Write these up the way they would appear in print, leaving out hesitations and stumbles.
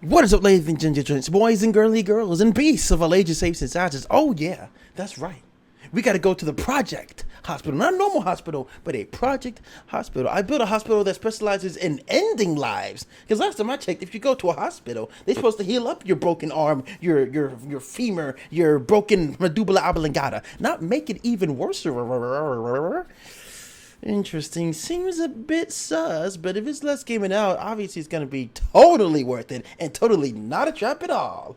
What is up, ladies and gentlemen, boys and girly girls, and beasts of all ages, shapes, and sizes? Oh yeah, that's right. We got to go to the project hospital, not a normal hospital, but a project hospital. I built a hospital that specializes in ending lives. Because last time I checked, if you go to a hospital, they're supposed to heal up your broken arm, your femur, your broken medulla oblongata, not make it even worse. Interesting. Seems a bit sus, but if it's Let's Game It Out, obviously it's going to be totally worth it and totally not a trap at all.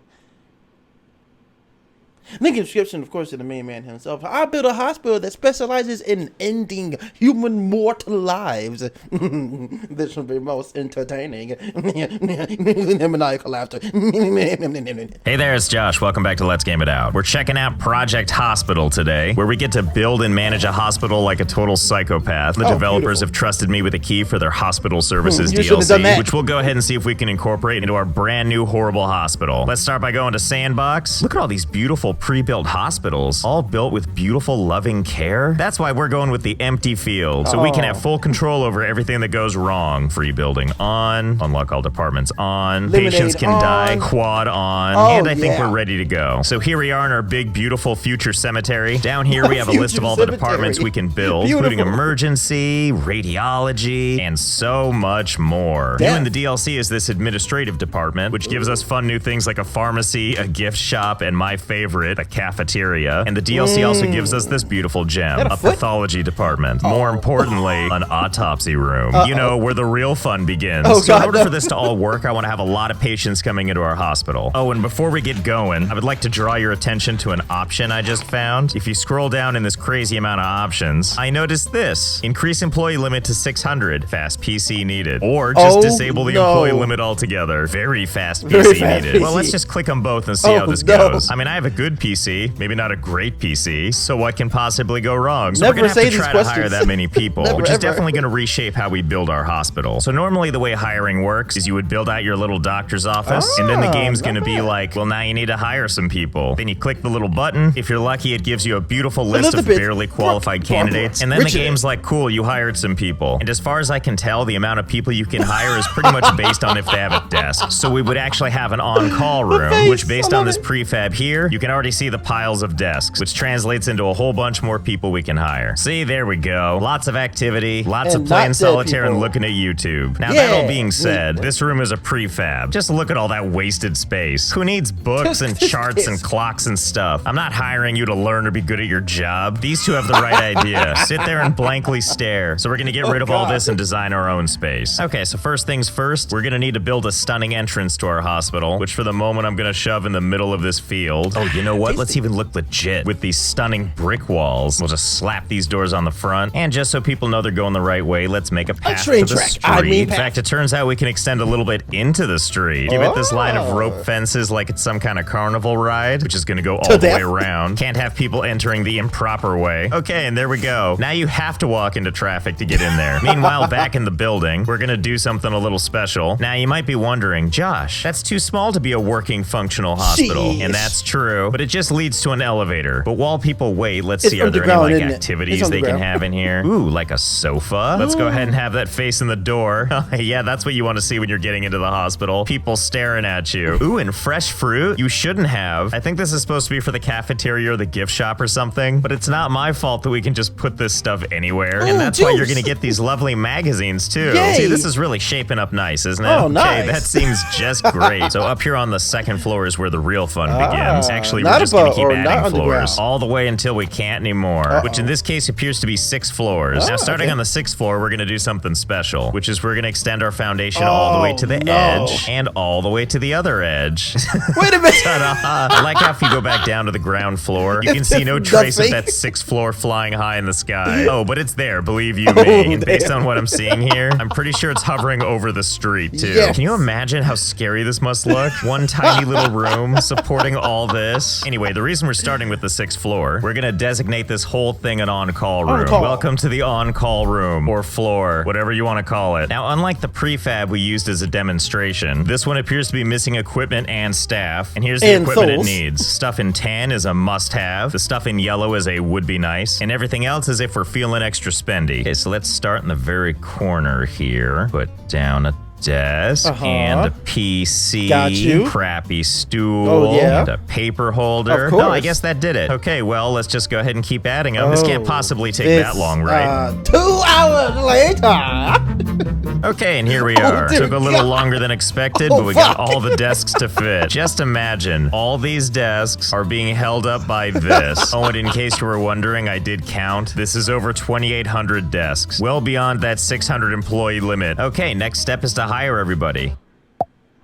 Link in the description, of course, to the main man himself. I built a hospital that specializes in ending human mortal lives. This will be most entertaining. Maniacal laughter. Hey there, it's Josh. Welcome back to Let's Game It Out. We're checking out Project Hospital today, where we get to build and manage a hospital like a total psychopath. The developers have trusted me with a key for their hospital services DLC, which we'll go ahead and see if we can incorporate into our brand new horrible hospital. Let's start by going to Sandbox. Look at all these beautiful pre-built hospitals, all built with beautiful, loving care. That's why we're going with the empty field, so we can have full control over everything that goes wrong. Free building on, unlock all departments on, patients can die, quad on, and I think we're ready to go. So here we are in our big, beautiful future cemetery. Down here we have a list of all the departments we can build, including emergency, radiology, and so much more. New in the DLC is this administrative department, which gives us fun new things like a pharmacy, a gift shop, and my favorite, a cafeteria. And the DLC also gives us this beautiful gem, a pathology department. More importantly, an autopsy room. You know, where the real fun begins. So in order for this to all work, I want to have a lot of patients coming into our hospital. Oh, and before we get going, I would like to draw your attention to an option I just found. If you scroll down in this crazy amount of options, I noticed this. Increase employee limit to 600. Fast PC needed. Or just disable the employee limit altogether. Very fast PC needed. Well, let's just click on both and see how this goes. I mean, I have a good PC, maybe not a great PC, so what can possibly go wrong? So we're gonna have to try to hire that many people, which is definitely gonna reshape how we build our hospital. So normally the way hiring works is you would build out your little doctor's office, and then the game's gonna be like, well, now you need to hire some people. Then you click the little button. If you're lucky, it gives you a beautiful list of barely qualified candidates, and then the game's like, cool, you hired some people. And as far as I can tell, the amount of people you can hire is pretty much based on if they have a desk. So we would actually have an on-call room, which based on this prefab here, you can already see the piles of desks, which translates into a whole bunch more people we can hire. See, there we go. Lots of activity, lots of playing solitaire and looking at YouTube. Now that all being said, this room is a prefab. Just look at all that wasted space. Who needs books and charts and clocks and stuff? I'm not hiring you to learn or be good at your job. These two have the right idea. Sit there and blankly stare. So we're gonna get rid of all this and design our own space. Okay, so first things first, we're gonna need to build a stunning entrance to our hospital, which for the moment I'm gonna shove in the middle of this field. Oh, you know what? Let's even look legit with these stunning brick walls. We'll just slap these doors on the front, and just so people know they're going the right way, let's make a path to the street. In fact, it turns out we can extend a little bit into the street. Give it this line of rope fences like it's some kind of carnival ride, which is gonna go all the way around. Can't have people entering the improper way. Okay, and there we go. Now you have to walk into traffic to get in there. Meanwhile, back in the building, we're gonna do something a little special. Now you might be wondering, Josh, that's too small to be a working, functional hospital. And that's true, but it just leads to an elevator. But while people wait, let's see, are there any like activities they can have in here? Ooh, like a sofa? Let's go ahead and have that face in the door. Yeah, that's what you want to see when you're getting into the hospital. People staring at you. Ooh, and fresh fruit? You shouldn't have. I think this is supposed to be for the cafeteria or the gift shop or something, but it's not my fault that we can just put this stuff anywhere. And that's why you're gonna get these lovely magazines too. See, this is really shaping up nice, isn't it? Okay, that seems just great. So up here on the second floor is where the real fun begins. Actually, we're just gonna keep adding floors all the way until we can't anymore, which in this case appears to be 6 floors. Now starting on the 6th floor, we're gonna do something special, which is we're gonna extend our foundation all the way to the edge and all the way to the other edge. Wait a minute. I like how if you go back down to the ground floor, you can see no trace of that 6th floor flying high in the sky. Oh, but it's there, believe you me. And based on what I'm seeing here, I'm pretty sure it's hovering over the street too. Can you imagine how scary this must look? One tiny little room supporting all this. Anyway, the reason we're starting with the 6th floor, we're gonna designate this whole thing an on-call room. Welcome to the on-call room, or floor, whatever you want to call it. Now, unlike the prefab we used as a demonstration, this one appears to be missing equipment and staff, and here's the equipment it needs. Stuff in tan is a must-have, the stuff in yellow is a would-be-nice, and everything else is if we're feeling extra spendy. Okay, so let's start in the very corner here. Put down a desk and a PC. Got you. Crappy stool. Oh, yeah. And a paper holder. Of course. No, I guess that did it. Okay, well, let's just go ahead and keep adding them. This can't possibly take that long, right? 2 hours later. Okay, and here we are. dear Took a little God. longer than expected, Oh, but we got fuck. all the desks to fit. Just imagine, all these desks are being held up by this. Oh, and in case you were wondering, I did count. This is over 2,800 desks, well beyond that 600 employee limit. Okay, next step is to hire everybody.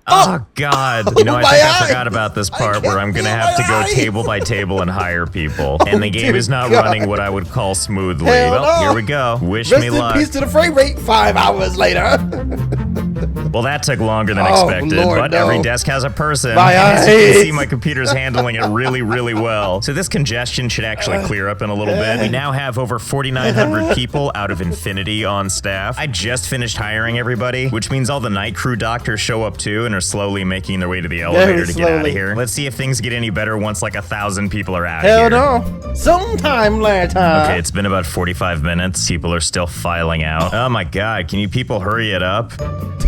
Oh, God. You know, I my think I eye. forgot about this part where I'm going to have to go table by table and hire people. And the game dear is not God. running what I would call smoothly. Hell Well, no. here we go. Wish Rest me in luck. peace to the frame rate. 5 hours later. Well, that took longer than Oh, expected, Lord, but no. every desk has a person. My And as you can eyes. see, my computer's handling it really, really well. So this congestion should actually clear up in a little bit. We now have over 4,900 people out of infinity on staff. I just finished hiring everybody, which means all the night crew doctors show up too and are slowly making their way to the elevator to get out of slowly. here. Let's see if things get any better once like 1,000 people are out Hell here. no. Sometime later. Okay, it's been about 45 minutes. People are still filing out. Oh my God, can you people hurry it up?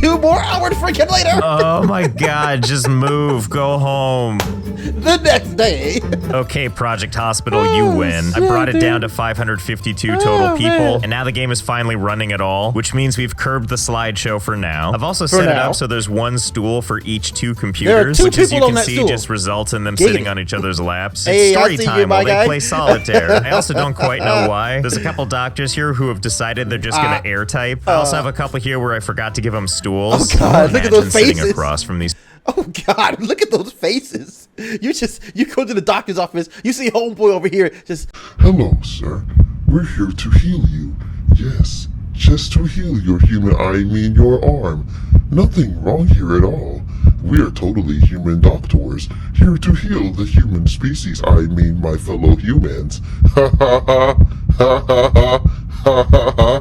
2 more hours freaking later. Oh my God, just move, go home. The next day. Okay, Project Hospital, you Oh, win. I shit, brought it down dude. to 552 total people, man. and now the game is finally running at all, which means we've curbed the slideshow for now. I've also set it now. up so there's one stool for each 2 computers, 2 which as you people on can that see stool. just results in them Get sitting it. on each other's laps. Hey, It's I story see you, time my while they guy. play solitaire. I also don't quite know why. There's a couple doctors here who have decided they're just gonna air type. I also have a couple here where I forgot to give them stools. Oh, God, look at Imagine those sitting faces. across from these Oh God, look at those faces. You go to the doctor's office, you see homeboy over here just Hello, sir. We're here to heal you. Yes, just to heal your human, I mean your arm. Nothing wrong here at all. We are totally human doctors, here to heal the human species, I mean my fellow humans. Ha ha ha, ha ha ha, ha ha ha.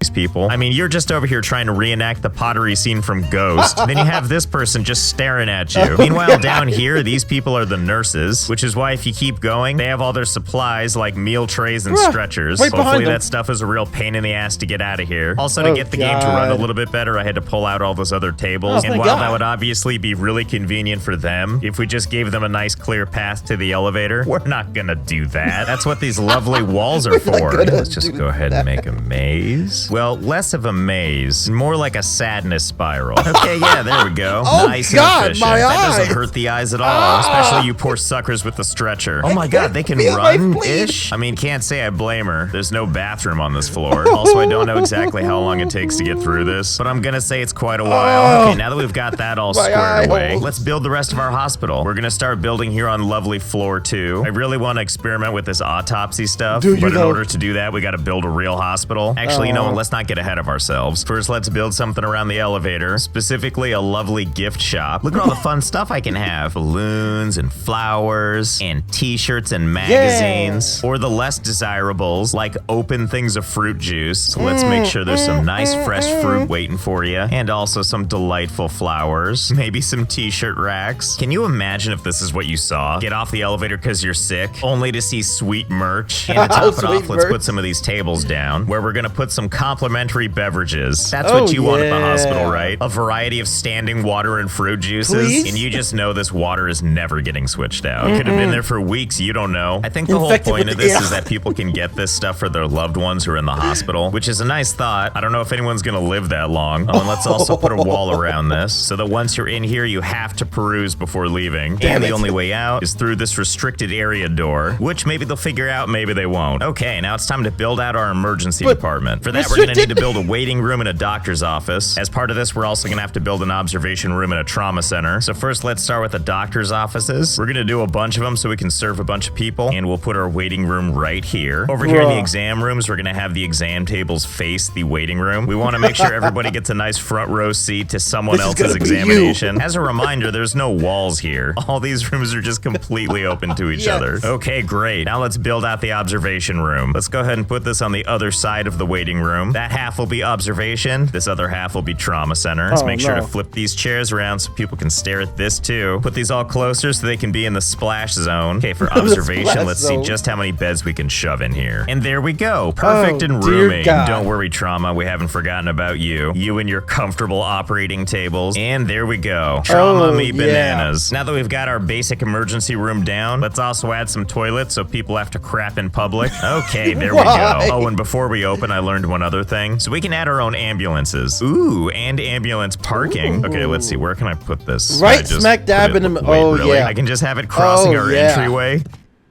these people. I mean, you're just over here trying to reenact the pottery scene from Ghost. Then you have this person just staring at you. Meanwhile, down here, these people are the nurses, which is why if you keep going, they have all their supplies like meal trays and stretchers. right behind Hopefully them. that stuff is a real pain in the ass to get out of here. Also, to Oh, get the game to run a God. little bit better, I had to pull out all those other tables. Oh, and thank while God. that would obviously be really convenient for them, if we just gave them a nice clear path to the elevator, we're not gonna do that. That's what these lovely walls are for. gonna Let's just do go ahead and make a maze. Well, less of a maze, more like a sadness spiral. Okay, yeah, there we go. Oh, nice God, and efficient. my That doesn't eyes. hurt the eyes at all, especially you poor suckers with the stretcher. Oh my God, they can feel my run-ish? I mean, can't say I blame her. There's no bathroom on this floor. Also, I don't know exactly how long it takes to get through this, but I'm gonna say it's quite a while. Okay, now that we've got that all My squared away, eye holes. let's build the rest of our hospital. We're gonna start building here on lovely floor 2. I really want to experiment with this autopsy stuff, Do you but in though? order to do that, we gotta build a real hospital. Actually, you know what? Let's not get ahead of ourselves. First, let's build something around the elevator, specifically a lovely gift shop. Look at all the fun stuff I can have. Balloons and flowers and t-shirts and magazines. Or the less desirables, like open things of fruit juice. So let's make sure there's some nice fresh fruit waiting for you. And also some delightful flowers. Maybe some t-shirt racks. Can you imagine if this is what you saw? Get off the elevator because you're sick, only to see sweet merch. And to top it Sweet off, let's merch. put some of these tables down where we're gonna put some complimentary beverages. That's Oh, what you want at the yeah. hospital, right? A variety of standing water and fruit juices. Please? And you just know this water is never getting switched out. It could have been there for weeks, you don't know. I think the Infected whole point with of the this air. is that people can get this stuff for their loved ones who are in the hospital, which is a nice thought. I don't know if anyone's gonna live that long. Oh, and let's also put a wall around this so that once you're in here, you have to peruse before leaving. Damn and the it. only way out is through this restricted area door, which maybe they'll figure out, maybe they won't. Okay, now it's time to build out our emergency But department. For that, we're gonna need to restricted? build a waiting room and a doctor's office. As part of this, we're also gonna have to build an observation room and a trauma center. So first, let's start with the doctor's offices. We're gonna do a bunch of them so we can serve a bunch of people, and we'll put our waiting room right here. Over here in the Bruh. exam rooms, we're gonna have the exam tables face the waiting room. We wanna make sure everybody gets a nice front row seat to someone This is else's gonna be you. examination. As a reminder, there's no walls here. All these rooms are just completely open to each Yes. other. Okay, great. Now let's build out the observation room. Let's go ahead and put this on the other side of the waiting room. room. That half will be observation. This other half will be trauma center. Let's make sure to flip these chairs around so people can stare at this too. Put these all closer so they can be in the splash zone. Okay, for observation, let's see just how many beds we can shove in here. And there we go. Perfect and roomy. Don't worry, trauma. We haven't forgotten about you. You and your comfortable operating tables. And there we go. Trauma me bananas. Now that we've got our basic emergency room down, let's also add some toilets so people have to crap in public. Okay, there we go. Oh, and before we open, I learned one other thing. So we can add our own ambulances. Ooh, and ambulance parking. Okay, let's see. Where can I put this? Right smack dab in the middle. Oh, really? Yeah. I can just have it crossing our entryway.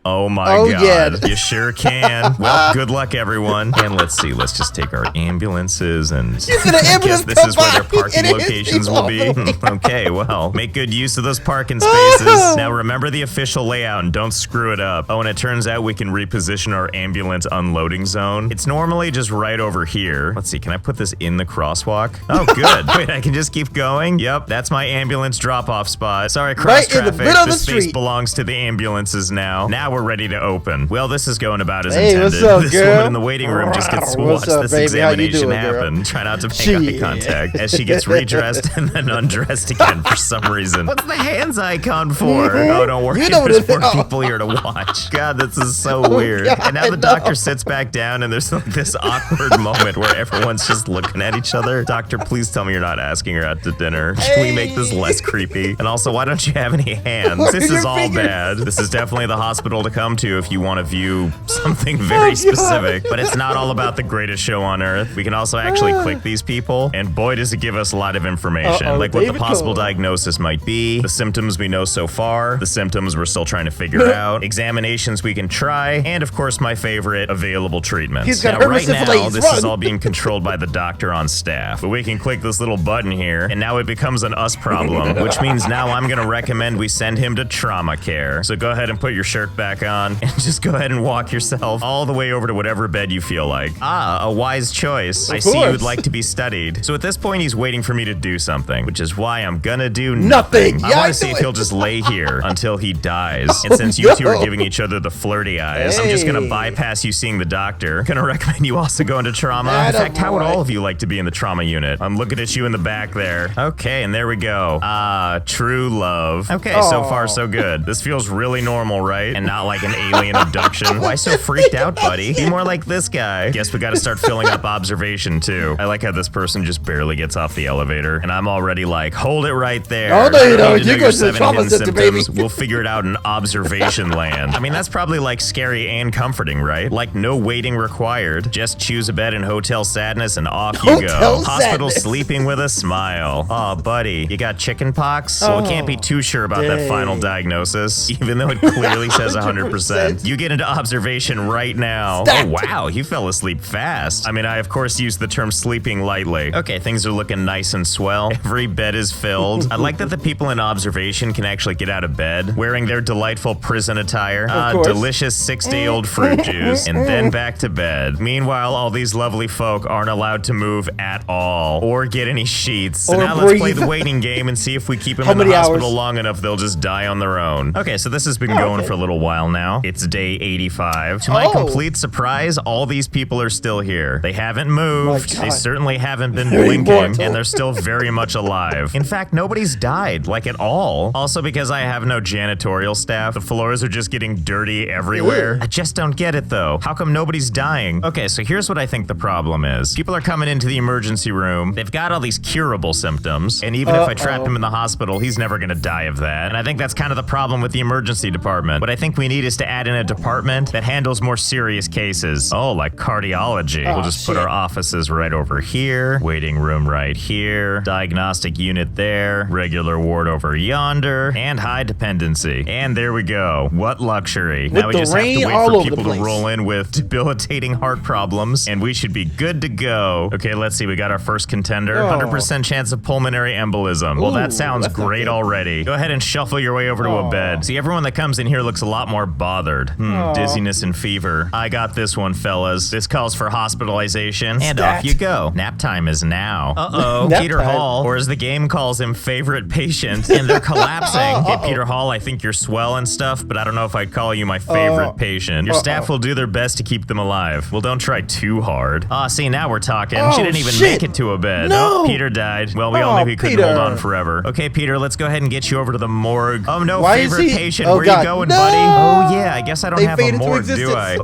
Oh my God. Yeah. You sure can. Well, good luck, everyone. And let's see. Let's just take our ambulances and I guess this is where their parking locations will be. Okay, well, make good use of those parking spaces. Now remember the official layout and don't screw it up. Oh, and it turns out we can reposition our ambulance unloading zone. It's normally just right over here. Let's see. Can I put this in the crosswalk? Oh, good. Wait, I can just keep going? Yep, that's my ambulance drop-off spot. Sorry, cross traffic. This space belongs to the ambulances now. Now we're ready to open. Well, this is going about as intended. What's up, this girl? woman in the waiting room just gets to watch this examination happen. Try not to make eye contact as she gets redressed and then undressed again for some reason. What's the hands icon for? Oh, don't worry. There's more people here to watch. God, this is so weird. And now the doctor sits back down and there's like this awkward moment where everyone's just looking at each other. Doctor, please tell me you're not asking her out to dinner. Can we make this less creepy? And also, why don't you have any hands? This is all bad. This is definitely the hospital to come to if you want to view something very specific, but it's not all about the greatest show on earth. We can also actually click these people, and boy, does it give us a lot of information, like what the possible diagnosis might be, the symptoms we know so far, the symptoms we're still trying to figure out, examinations we can try, and of course, my favorite, available treatments. He's got right now, this is all being controlled by the doctor on staff, but we can click this little button here, and now it becomes an us problem, which means now I'm gonna recommend we send him to trauma care. So go ahead and put your shirt back on and just go ahead and walk yourself all the way over to whatever bed you feel like. Ah, a wise choice. I see you would like to be studied. So at this point, he's waiting for me to do something, which is why I'm gonna do nothing. I want to see if he'll just lay here until he dies. And since you two are giving each other the flirty eyes, I'm just gonna bypass you seeing the doctor. Gonna recommend you also go into trauma. In fact, how would all of you like to be in the trauma unit? I'm looking at you in the back there. Okay, and there we go. Ah, true love. Okay, so far so good. This feels really normal, right? And not like an alien abduction. Why so freaked out, buddy? Be more like this guy. Guess we gotta start filling up observation too. I like how this person just barely gets off the elevator, and I'm already like, hold it right there. Oh, no, you don't. You go to the trauma center, baby. We'll figure it out in observation land. I mean, that's probably like scary and comforting, right? Like no waiting required. Just choose a bed in hotel sadness and off you go. Hospital sleeping with a smile. Oh, buddy, you got chicken pox? Well, can't be too sure about that final diagnosis, even though it clearly says 100%. You get into observation right now. Oh, wow, you fell asleep fast. I mean, I of course use the term sleeping lightly. Okay, things are looking nice and swell. Every bed is filled. I like that the people in observation can actually get out of bed, wearing their delightful prison attire. Delicious 6-day-old fruit juice, and then back to bed. Meanwhile, all these lovely folk aren't allowed to move at all, or get any sheets. So now let's play the waiting game and see if we keep them in the hospital long enough, they'll just die on their own. Okay, so this has been going for a little while now. It's day 85. To my complete surprise, all these people are still here. They haven't moved. They certainly haven't been blinking, and they're still very much alive. In fact, nobody's died, like at all. Also, because I have no janitorial staff, the floors are just getting dirty everywhere. I just don't get it though. How come nobody's dying? Okay, so here's what I think the problem is. People are coming into the emergency room. They've got all these curable symptoms, and even if I trapped him in the hospital, he's never gonna die of that. And I think that's kind of the problem with the emergency department. What I think we need is to add in a department that handles more serious cases. Oh, like cardiology. We'll just put our offices right over here, waiting room right here, diagnostic unit there, regular ward over yonder, and high dependency. And there we go. What luxury. Now we just have to wait for people to roll in with debilitating heart problems, and we should be good to go. Okay, let's see. We got our first contender. 100% chance of pulmonary embolism. Well, that sounds great already. Go ahead and shuffle your way over to a bed. See, everyone that comes in here looks a lot more more bothered. Dizziness and fever. I got this one, fellas. This calls for hospitalization, and off you go. Nap time is now. Uh-oh. Peter Hall, or as the game calls him, favorite patient, and they're collapsing. Hey, Peter Hall, I think you're swell and stuff, but I don't know if I'd call you my favorite patient. Your staff will do their best to keep them alive. Well, don't try too hard. See, now we're talking. She didn't even make it to a bed. No. Peter died. Well, we all knew he couldn't hold on forever. Okay, Peter, let's go ahead and get you over to the morgue. Oh, no, favorite patient. Where you going, buddy? Oh, yeah, I guess I don't have a morgue, do I?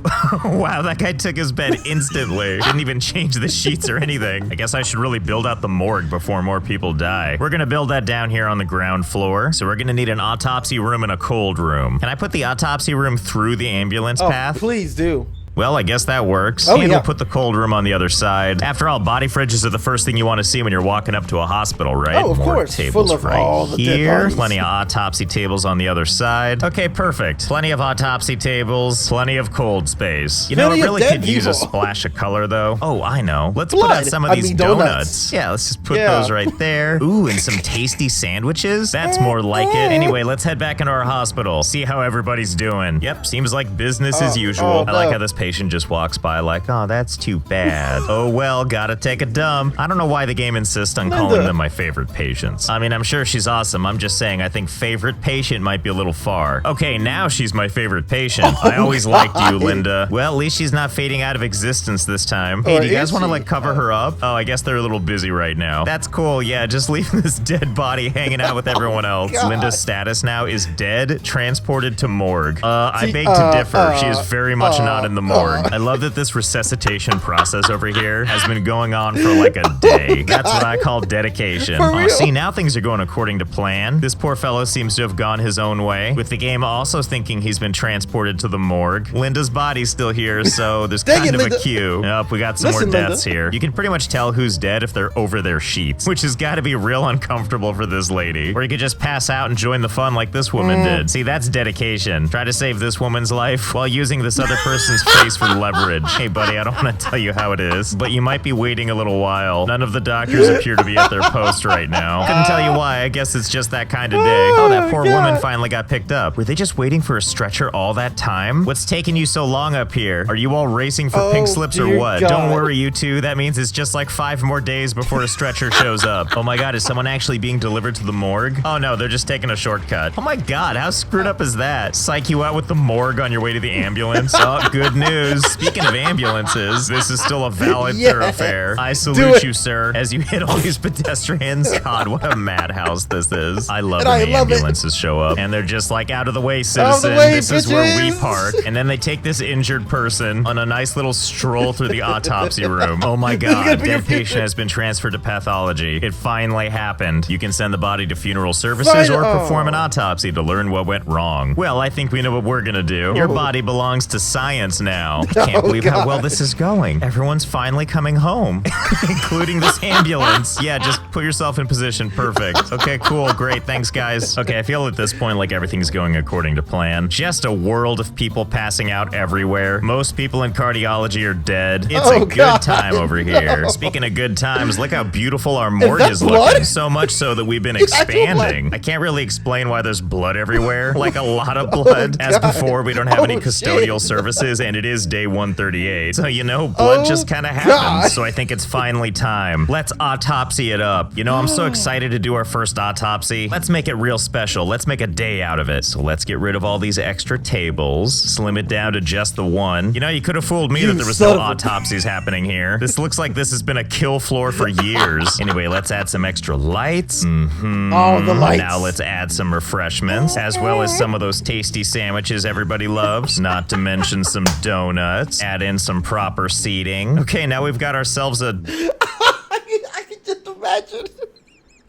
Wow, that guy took his bed instantly. Didn't even change the sheets or anything. I guess I should really build out the morgue before more people die. We're gonna build that down here on the ground floor. So we're gonna need an autopsy room and a cold room. Can I put the autopsy room through the ambulance path? Please do. Well, I guess that works. Oh, and yeah. we'll put the cold room on the other side. After all, body fridges are the first thing you want to see when you're walking up to a hospital, right? Oh, of More course. tables Full of right all the dead here. bodies. Plenty of autopsy tables on the other side. Okay, perfect. Plenty of autopsy tables. Plenty of cold space. You know, it Plenty of really dead could use a people. splash of color, though. Oh, I know. Let's put out Blood. some of I these mean, donuts. Yeah, let's just put those right there. Ooh, and some tasty sandwiches. That's more like it. Anyway, let's head back into our hospital. See how everybody's doing. Yep, seems like business as usual. I like how this patient just walks by like, oh, that's too bad. Oh, well, gotta take a dump. I don't know why the game insists on calling them my favorite patients. I mean, I'm sure she's awesome. I'm just saying I think favorite patient might be a little far. Okay, now she's my favorite patient. I always liked you, Linda. Well, at least she's not fading out of existence this time. Hey, do you guys want to like cover her up? Oh, I guess they're a little busy right now. That's cool. Yeah, just leave this dead body hanging out with everyone else. Linda's status now is dead, transported to morgue. I beg to differ. She is very much not in the morgue. I love that this resuscitation process over here has been going on for like a day. That's what I call dedication. See, now things are going according to plan. This poor fellow seems to have gone his own way, with the game also thinking he's been transported to the morgue. Linda's body's still here, so there's kind of a queue. Nope, we got some more deaths here. You can pretty much tell who's dead if they're over their sheets, which has got to be real uncomfortable for this lady. Or you could just pass out and join the fun like this woman did. See, that's dedication. Try to save this woman's life while using this other person's face for leverage. Hey, buddy, I don't want to tell you how it is, but you might be waiting a little while. None of the doctors appear to be at their post right now. Couldn't tell you why. I guess it's just that kind of day. Oh, that poor woman finally got picked up. Were they just waiting for a stretcher all that time? What's taking you so long up here? Are you all racing for pink slips or what? God. Don't worry, you two. That means it's just like 5 more days before a stretcher shows up. Oh my God, is someone actually being delivered to the morgue? Oh no, they're just taking a shortcut. Oh my God, how screwed up is that? Psych you out with the morgue on your way to the ambulance? Oh, good news. Speaking of ambulances, this is still a valid thoroughfare. I salute you, sir, as you hit all these pedestrians. God, what a madhouse this is. I love when the ambulances show up and they're just like, out of the way, citizen. This is where we park. And then they take this injured person on a nice little stroll through the autopsy room. Oh my God, dead patient has been transferred to pathology. It finally happened. You can send the body to funeral services or perform an autopsy to learn what went wrong. Well, I think we know what we're gonna do. Your body belongs to science now. I can't believe how well this is going. Everyone's finally coming home, including this ambulance. Yeah, just put yourself in position. Perfect. Okay, cool, great, thanks guys. Okay, I feel at this point like everything's going according to plan. Just a world of people passing out everywhere. Most people in cardiology are dead. It's a good time over here. Speaking of good times, look how beautiful our morgue is looking. So much so that we've been expanding. I can't really explain why there's blood everywhere, like a lot of blood. As before, we don't have any custodial services, and it is day 138. So, you know, blood just kind of happens. So I think it's finally time. Let's autopsy it up. You know, I'm so excited to do our first autopsy. Let's make it real special. Let's make a day out of it. So let's get rid of all these extra tables, slim it down to just the one. You know, you could have fooled me that there was no autopsies happening here. This looks like this has been a kill floor for years. Anyway, let's add some extra lights. Oh, the lights. Now let's add some refreshments, as well as some of those tasty sandwiches everybody loves, not to mention some donuts. Add in some proper seating. Okay, now we've got ourselves a... I can just imagine.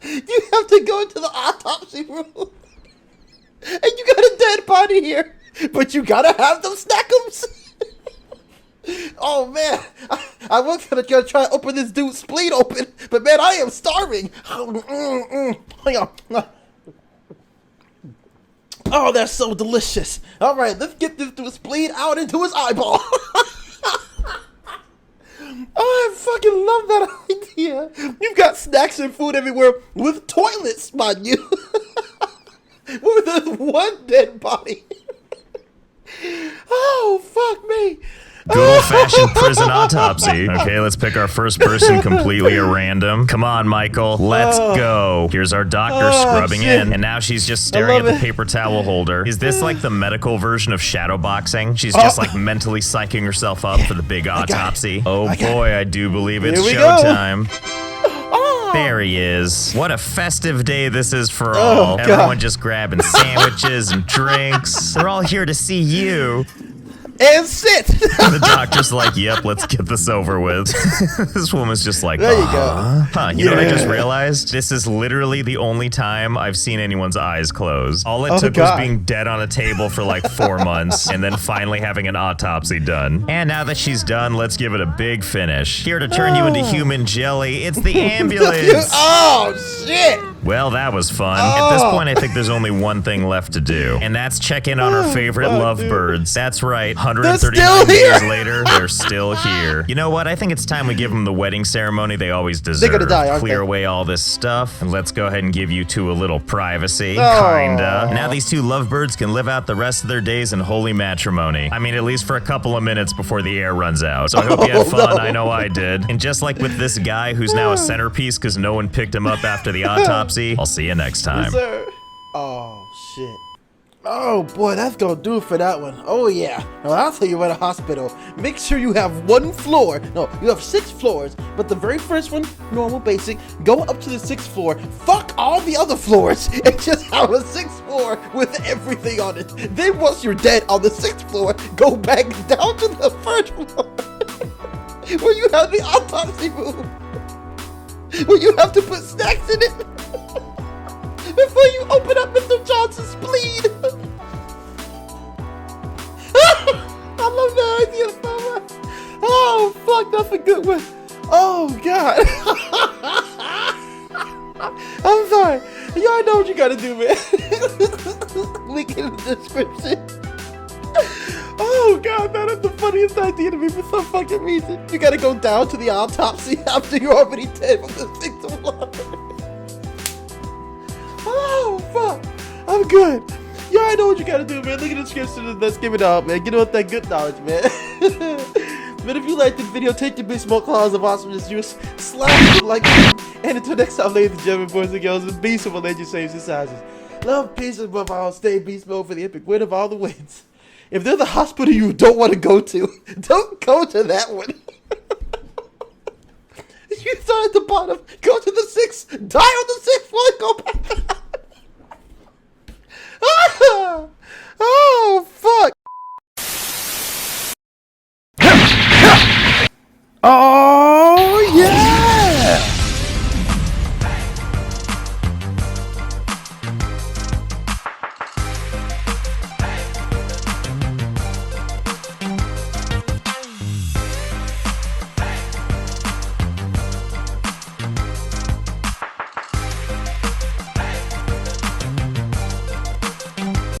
You have to go into the autopsy room. And you got a dead body here. But you gotta have them snackums. Oh man, I was gonna try to open this dude's spleen open, but man, I am starving. Oh, that's so delicious. All right, let's get this dude's spleen out into his eyeball. Oh, I fucking love that idea. You've got snacks and food everywhere with toilets, mind you. With this one dead body. Oh, fuck me. Good old-fashioned prison autopsy. Okay, let's pick our first person completely at random. Come on, Michael. Let's go. Here's our doctor scrubbing in, and now she's just staring at the paper towel holder. Is this like the medical version of shadow boxing? She's just like mentally psyching herself up for the big autopsy. Oh boy, I do believe it's showtime. There he is. What a festive day this is for all. Everyone just grabbing sandwiches and drinks. They're all here to see you. And sit. The doctor's like, yep, let's get this over with. This woman's just like, there you go. Huh, you know what I just realized? This is literally the only time I've seen anyone's eyes close. All it took was being dead on a table for like 4 months and then finally having an autopsy done. And now that she's done, let's give it a big finish. Here to turn you into human jelly, it's the ambulance. Oh, shit. Well, that was fun. At this point, I think there's only one thing left to do, and that's check in on our favorite lovebirds. That's right, 139 years later, they're still here. You know what? I think it's time we give them the wedding ceremony they always deserve. They're gonna die, aren't Clear they? away all this stuff, and let's go ahead and give you two a little privacy. Kinda. Now these two lovebirds can live out the rest of their days in holy matrimony. I mean, at least for a couple of minutes before the air runs out. So I hope you had fun. I know I did. And just like with this guy who's now a centerpiece because no one picked him up after the autopsy, I'll see you next time. Yes, sir. Oh, shit. Oh, boy, that's gonna do it for that one. Oh, yeah. Well, I'll tell you at a hospital. Make sure you have 1 floor. No, you have 6 floors. But the very first one, normal, basic, go up to the 6th floor. Fuck all the other floors. And just have a 6th floor with everything on it. Then once you're dead on the 6th floor, go back down to the 1st floor. Where you have the autopsy room. Where you have to put snacks in it. Before you open up Mr. Johnson's spleen. I love that idea so much. Oh, fuck, that's a good one. Oh, God. I'm sorry. Y'all know what you gotta do, man. Link in the description. Oh, God, that is the funniest idea to me for some fucking reason. You gotta go down to the autopsy after you're already dead from the 6th floor. Oh, fuck. I'm good. You already know what you gotta do, man. Look at the description and let's give it up, man. Get on with that good knowledge, man. But if you liked this video, take your big small claws of awesomeness juice, slash it like that. And until next time, ladies and gentlemen, boys and girls, and beasts of a legend saves and sizes. Love, peace, and above all, stay beast mode for the epic win of all the wins. If there's a hospital you don't want to go to, don't go to that one. You start at the bottom, go to the 6th, die on the 6th floor, and go back.